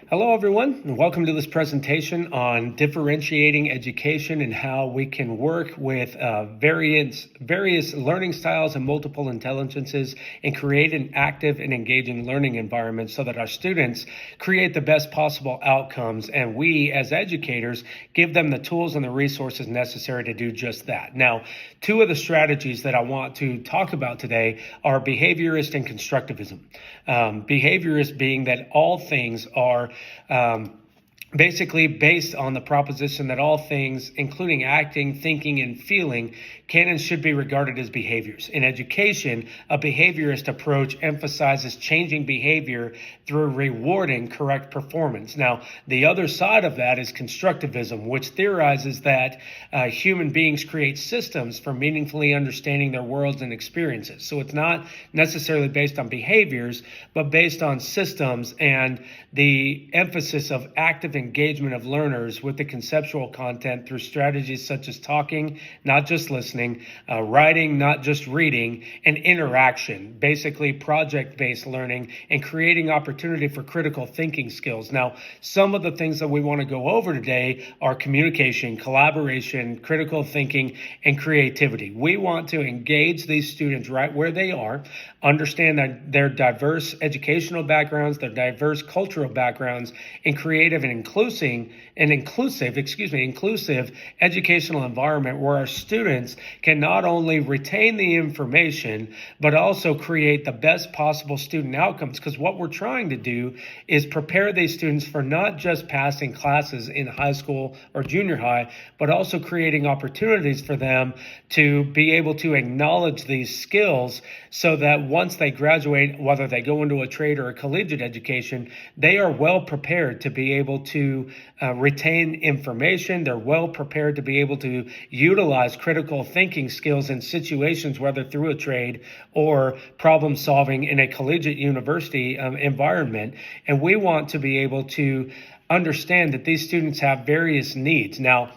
Hello, everyone, and welcome to this presentation on differentiating education and how we can work with various learning styles and multiple intelligences and create an active and engaging learning environment so that our students create the best possible outcomes, and we as educators give them the tools and the resources necessary to do just that. Now, two of the strategies that I want to talk about today are behaviorist and constructivism. Behaviorist being that all things are basically based on the proposition that all things, including acting, thinking, and feeling, can and should be regarded as behaviors. In education, a behaviorist approach emphasizes changing behavior through rewarding correct performance. Now, the other side of that is constructivism, which theorizes that human beings create systems for meaningfully understanding their worlds and experiences. So it's not necessarily based on behaviors, but based on systems and the emphasis of active engagement of learners with the conceptual content through strategies such as talking, not just listening, writing, not just reading, and interaction, basically project-based learning and creating opportunity for critical thinking skills. Now, some of the things that we want to go over today are communication, collaboration, critical thinking, and creativity. We want to engage these students right where they are, understand that their diverse educational backgrounds, their diverse cultural backgrounds, and creative and inclusive educational environment where our students can not only retain the information, but also create the best possible student outcomes. Because what we're trying to do is prepare these students for not just passing classes in high school or junior high, but also creating opportunities for them to be able to acknowledge these skills so that once they graduate, whether they go into a trade or a collegiate education, they are well prepared to be able to retain information. They're well prepared to be able to utilize critical thinking skills in situations, whether through a trade or problem solving in a collegiate university environment. And we want to be able to understand that these students have various needs. Now,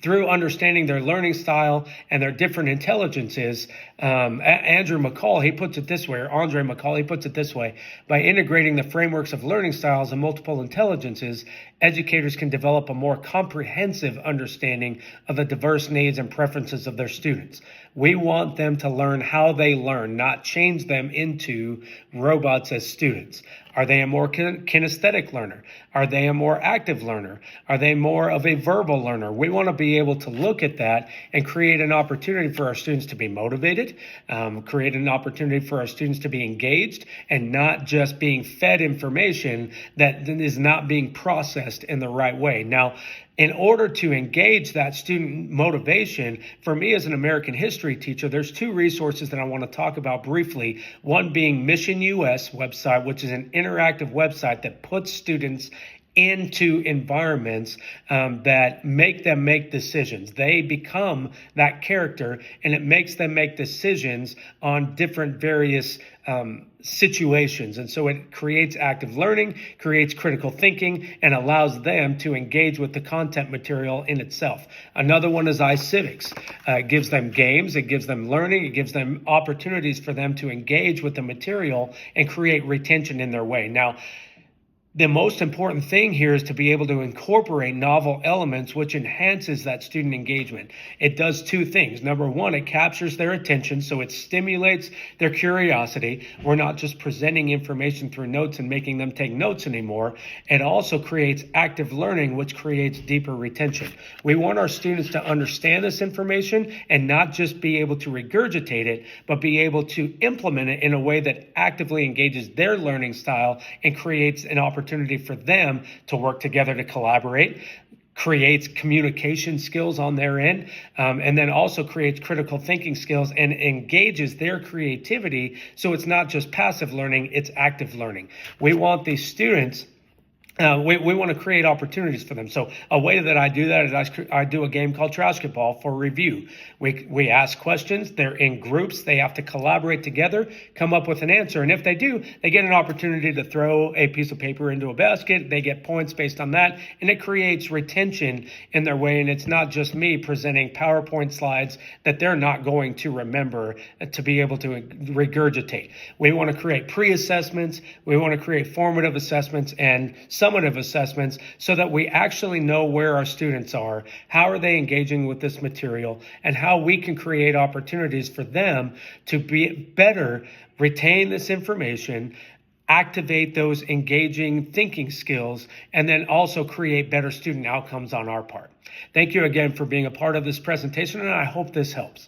through understanding their learning style and their different intelligences, Andre McCall, he puts it this way, by integrating the frameworks of learning styles and multiple intelligences, educators can develop a more comprehensive understanding of the diverse needs and preferences of their students. We want them to learn how they learn, not change them into robots as students. Are they a more kinesthetic learner? Are they a more active learner? Are they more of a verbal learner? We want to be able to look at that and create an opportunity for our students to be motivated, create an opportunity for our students to be engaged and not just being fed information that is not being processed in the right way. Now, in order to engage that student motivation, for me as an American history teacher, there's two resources that I want to talk about briefly. One being Mission US website, which is an interactive website that puts students into environments that make them make decisions. They become that character, and it makes them make decisions on different various situations. And so it creates active learning, creates critical thinking, and allows them to engage with the content material in itself. Another one is iCivics. It gives them games, it gives them learning, it gives them opportunities for them to engage with the material and create retention in their way. Now, the most important thing here is to be able to incorporate novel elements, which enhances that student engagement. It does two things. Number one, it captures their attention, so it stimulates their curiosity. We're not just presenting information through notes and making them take notes anymore. It also creates active learning, which creates deeper retention. We want our students to understand this information and not just be able to regurgitate it, but be able to implement it in a way that actively engages their learning style and creates an opportunity for them to work together to collaborate, creates communication skills on their end, and then also creates critical thinking skills and engages their creativity. So it's not just passive learning, it's active learning. We want these students we want to create opportunities for them. So a way that I do that is I do a game called Trashketball for review. We ask questions. They're in groups. They have to collaborate together, come up with an answer. And if they do, they get an opportunity to throw a piece of paper into a basket. They get points based on that. And it creates retention in their way. And it's not just me presenting PowerPoint slides that they're not going to remember to be able to regurgitate. We want to create pre-assessments. We want to create formative assessments and summative assessments so that we actually know where our students are, how are they engaging with this material, and how we can create opportunities for them to be better retain this information, activate those engaging thinking skills, and then also create better student outcomes on our part. Thank you again for being a part of this presentation, and I hope this helps.